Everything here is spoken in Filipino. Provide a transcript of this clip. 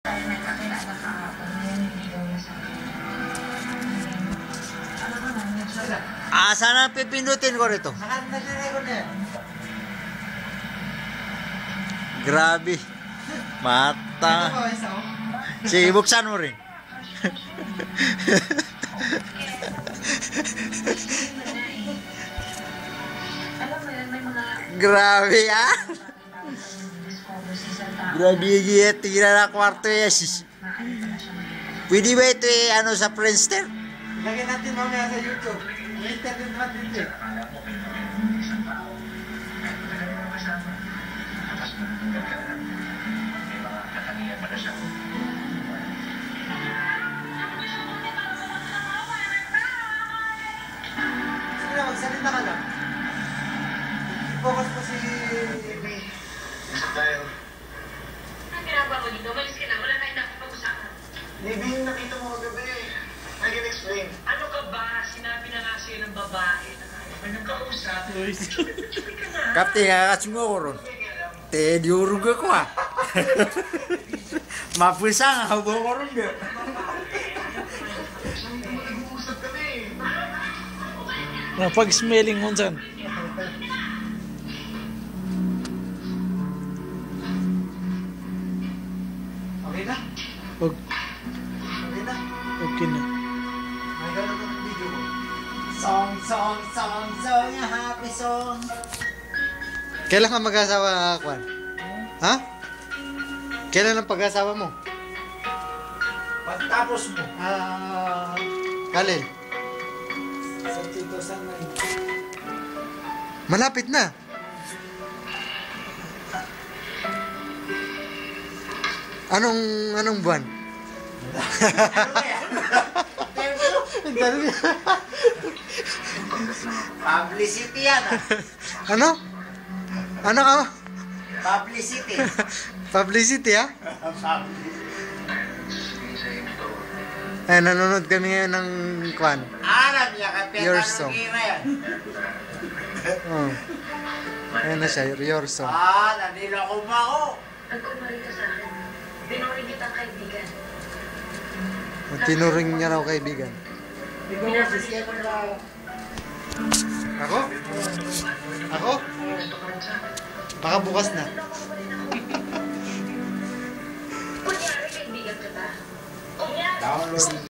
May kakilala kahapon, ngayon hindi daw niya sa akin. Ano ba na, nagsulat? Sana pipindutin ko rito. Saan na siya ko na? Grabe. Mata. Sige, buksan mo rin. Alam mo yan, may mga... Grabe ah. Grabe yung tira na kwarto ya sis. Pwede ba ito ano sa Friendster? Lagyan natin mamaya sa YouTube. May internet naman dito eh. Sige na, magsalita ka lang. I-focus mo si May. Ang ginagawa mo dito, malis ka na, wala tayong nakapag-usapan. Libing, nakita mo kagabi. I can explain. Ano ka ba? Sinabi na nga sa'yo ng babae na kaya pa nang kausap. Sabi ka na. Kapti kakatsungo ko ron. Te, diurug ako ah. Mapisa nga, habo ko ron nga. Pag-smelling mo dyan. Okay na? Huwag. Okay na? Okay na. May gano'n ng video ko. Song, song, song, song, a happy song. Kailan ka mag-asawa, Kwan? Ha? Kailan ang pag-asawa mo? Pagtapos mo. Kalil? Sa 2009. Malapit na. Anong buwan? Publicity yan ah. Ano? Ano ka? Publicity. Publicity ha? Eh, nanonood kami ngayon ng Kwan. Alam niya, kapit Your ang song. gira yan. Oh. Ayan na siya, your song. Nanilako ba ako? Nagkumari ka sa akin. Binuring kitang kaibigan. Tinuring niya raw kaibigan. Ikaw mo, siskaya mo na. Ako? Ako? Baka bukas na. Kunyari kaibigan kita. Kunyari. Download.